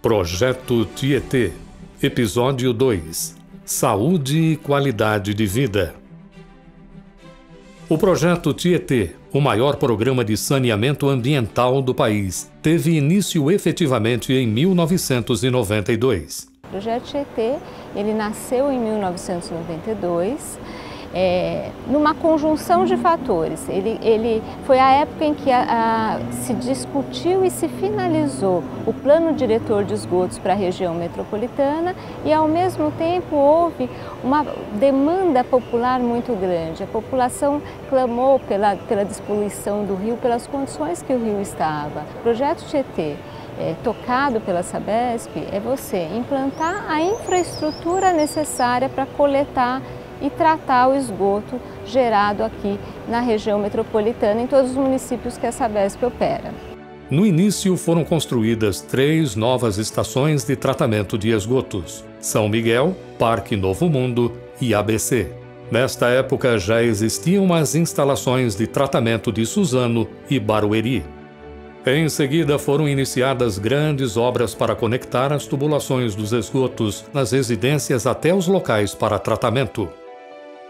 Projeto Tietê, Episódio 2 – Saúde e Qualidade de Vida. O Projeto Tietê, o maior programa de saneamento ambiental do país, teve início efetivamente em 1992. O Projeto Tietê, ele nasceu em 1992, numa conjunção de fatores. Ele foi a época em que se discutiu e se finalizou o plano diretor de esgotos para a região metropolitana e, ao mesmo tempo, houve uma demanda popular muito grande. A população clamou pela despoluição do rio, pelas condições que o rio estava. O Projeto Tietê, tocado pela Sabesp, é você implantar a infraestrutura necessária para coletar e tratar o esgoto gerado aqui na região metropolitana, em todos os municípios que a Sabesp opera. No início foram construídas 3 novas estações de tratamento de esgotos: São Miguel, Parque Novo Mundo e ABC. Nesta época já existiam as instalações de tratamento de Suzano e Barueri. Em seguida foram iniciadas grandes obras para conectar as tubulações dos esgotos nas residências até os locais para tratamento.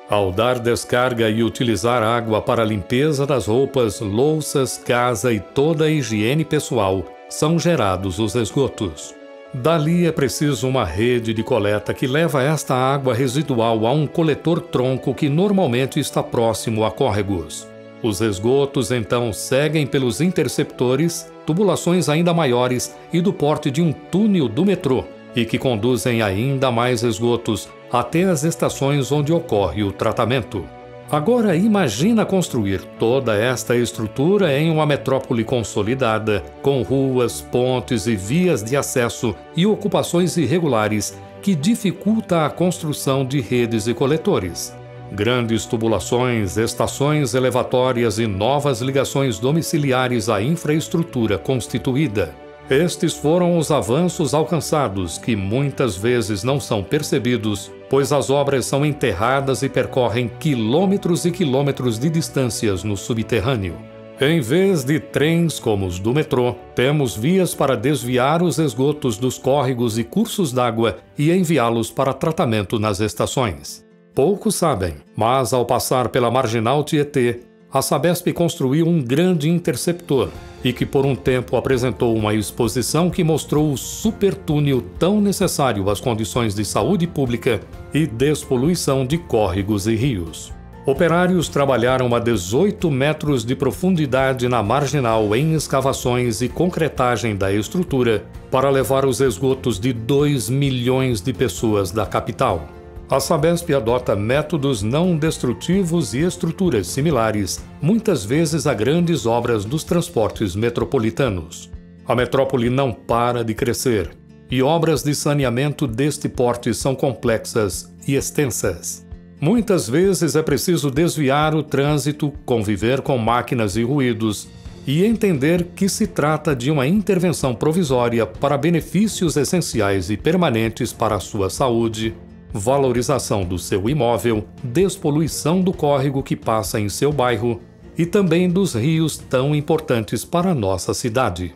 Ao dar descarga e utilizar água para a limpeza das roupas, louças, casa e toda a higiene pessoal, são gerados os esgotos. Dali é preciso uma rede de coleta que leva esta água residual a um coletor-tronco que normalmente está próximo a córregos. Os esgotos então seguem pelos interceptores, tubulações ainda maiores e do porte de um túnel do metrô, e que conduzem ainda mais esgotos até as estações onde ocorre o tratamento. Agora imagina construir toda esta estrutura em uma metrópole consolidada, com ruas, pontes e vias de acesso e ocupações irregulares que dificulta a construção de redes e coletores. Grandes tubulações, estações elevatórias e novas ligações domiciliares à infraestrutura constituída. Estes foram os avanços alcançados que muitas vezes não são percebidos, pois as obras são enterradas e percorrem quilômetros e quilômetros de distâncias no subterrâneo. Em vez de trens como os do metrô, temos vias para desviar os esgotos dos córregos e cursos d'água e enviá-los para tratamento nas estações. Poucos sabem, mas ao passar pela Marginal Tietê, a Sabesp construiu um grande interceptor e que por um tempo apresentou uma exposição que mostrou o supertúnel tão necessário às condições de saúde pública e despoluição de córregos e rios. Operários trabalharam a 18 metros de profundidade na Marginal em escavações e concretagem da estrutura para levar os esgotos de 2 milhões de pessoas da capital. A Sabesp adota métodos não destrutivos e estruturas similares, muitas vezes a grandes obras dos transportes metropolitanos. A metrópole não para de crescer, e obras de saneamento deste porte são complexas e extensas. Muitas vezes é preciso desviar o trânsito, conviver com máquinas e ruídos, e entender que se trata de uma intervenção provisória para benefícios essenciais e permanentes para a sua saúde, valorização do seu imóvel, despoluição do córrego que passa em seu bairro e também dos rios tão importantes para a nossa cidade.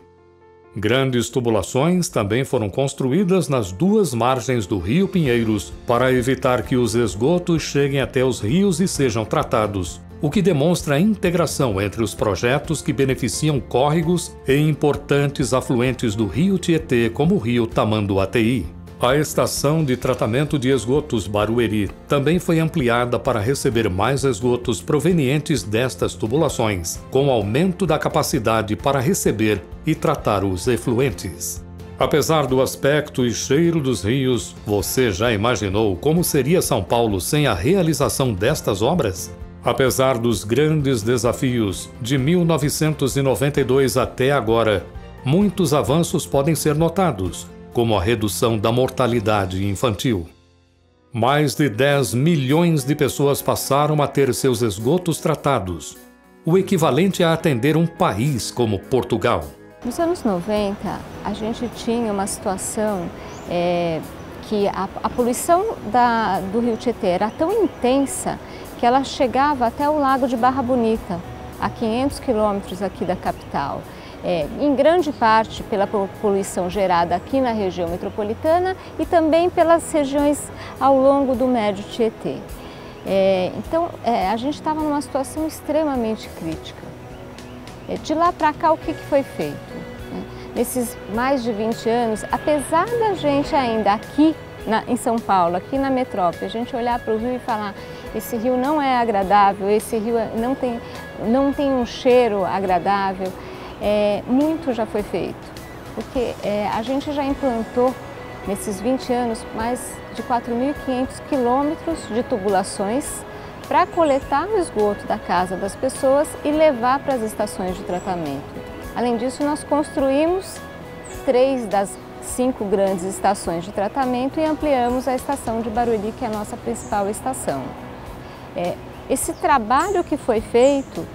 Grandes tubulações também foram construídas nas 2 margens do Rio Pinheiros para evitar que os esgotos cheguem até os rios e sejam tratados, o que demonstra a integração entre os projetos que beneficiam córregos e importantes afluentes do Rio Tietê, como o Rio Tamanduateí. A estação de tratamento de esgotos Barueri também foi ampliada para receber mais esgotos provenientes destas tubulações, com aumento da capacidade para receber e tratar os efluentes. Apesar do aspecto e cheiro dos rios, você já imaginou como seria São Paulo sem a realização destas obras? Apesar dos grandes desafios de 1992 até agora, muitos avanços podem ser notados, como a redução da mortalidade infantil. Mais de 10 milhões de pessoas passaram a ter seus esgotos tratados, o equivalente a atender um país como Portugal. Nos anos 90, a gente tinha uma situação que a poluição do Rio Tietê era tão intensa que ela chegava até o Lago de Barra Bonita, a 500 quilômetros aqui da capital. em grande parte pela poluição gerada aqui na região metropolitana e também pelas regiões ao longo do Médio Tietê. Então, a gente estava numa situação extremamente crítica. De lá para cá, o que foi feito? Nesses mais de 20 anos, apesar da gente ainda aqui em São Paulo, aqui na metrópole, a gente olhar para o rio e falar: esse rio não é agradável, esse rio não tem um cheiro agradável, muito já foi feito, porque a gente já implantou nesses 20 anos mais de 4.500 quilômetros de tubulações para coletar o esgoto da casa das pessoas e levar para as estações de tratamento. Além disso, nós construímos 3 das 5 grandes estações de tratamento e ampliamos a estação de Barueri, que é a nossa principal estação. Esse trabalho que foi feito,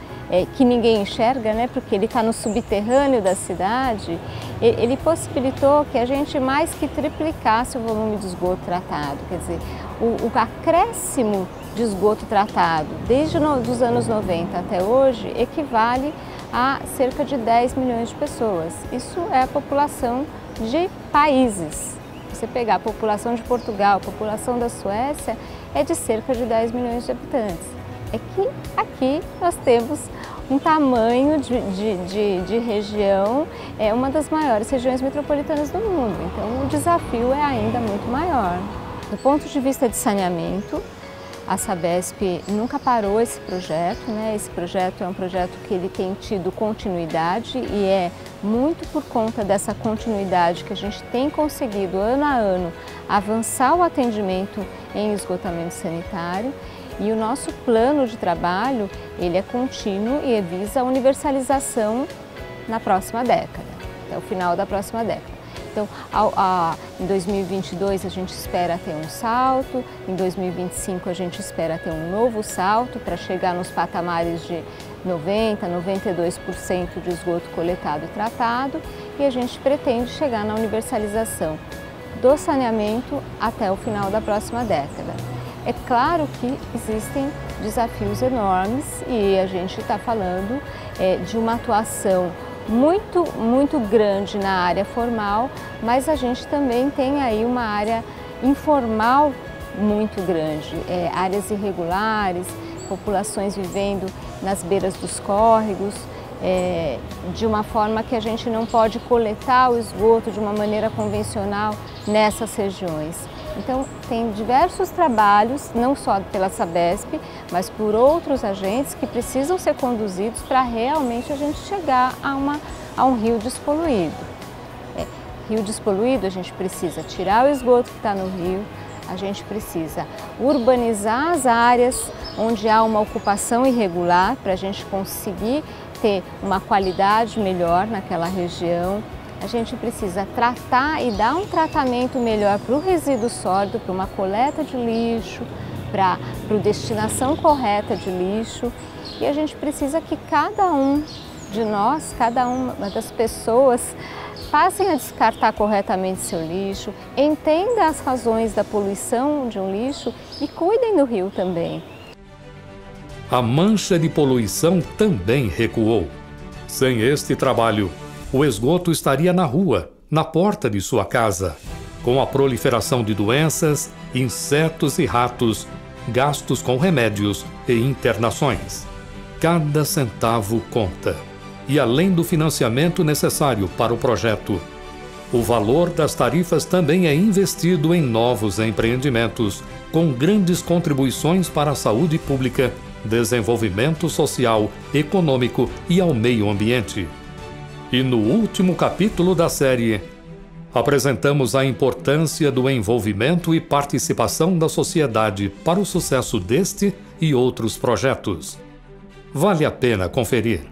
que ninguém enxerga, né, porque ele está no subterrâneo da cidade, ele possibilitou que a gente mais que triplicasse o volume de esgoto tratado. Quer dizer, o acréscimo de esgoto tratado desde os anos 90 até hoje equivale a cerca de 10 milhões de pessoas. Isso é a população de países. Você pegar a população de Portugal, a população da Suécia, é de cerca de 10 milhões de habitantes. É que aqui nós temos um tamanho de região, é uma das maiores regiões metropolitanas do mundo, então o desafio é ainda muito maior. Do ponto de vista de saneamento, a Sabesp nunca parou esse projeto, né? Esse projeto é um projeto que ele tem tido continuidade e é muito por conta dessa continuidade que a gente tem conseguido ano a ano avançar o atendimento em esgotamento sanitário. E o nosso plano de trabalho, ele é contínuo e visa a universalização na próxima década, até o final da próxima década. Então, em 2022 a gente espera ter um salto, em 2025 a gente espera ter um novo salto para chegar nos patamares de 90%, 92% de esgoto coletado e tratado, e a gente pretende chegar na universalização do saneamento até o final da próxima década. É claro que existem desafios enormes e a gente está falando de uma atuação muito grande na área formal, mas a gente também tem aí uma área informal muito grande, áreas irregulares, populações vivendo nas beiras dos córregos, de uma forma que a gente não pode coletar o esgoto de uma maneira convencional nessas regiões. Então, tem diversos trabalhos, não só pela Sabesp, mas por outros agentes que precisam ser conduzidos para realmente a gente chegar a um rio despoluído. Rio despoluído, a gente precisa tirar o esgoto que está no rio, a gente precisa urbanizar as áreas onde há uma ocupação irregular para a gente conseguir ter uma qualidade melhor naquela região. A gente precisa tratar e dar um tratamento melhor para o resíduo sólido, para uma coleta de lixo, para a destinação correta de lixo. E a gente precisa que cada um de nós, cada uma das pessoas, passem a descartar corretamente seu lixo, entendam as razões da poluição de um lixo e cuidem do rio também. A mancha de poluição também recuou. Sem este trabalho, o esgoto estaria na rua, na porta de sua casa, com a proliferação de doenças, insetos e ratos, gastos com remédios e internações. Cada centavo conta. E além do financiamento necessário para o projeto, o valor das tarifas também é investido em novos empreendimentos, com grandes contribuições para a saúde pública, desenvolvimento social, econômico e ao meio ambiente. E no último capítulo da série, apresentamos a importância do envolvimento e participação da sociedade para o sucesso deste e outros projetos. Vale a pena conferir.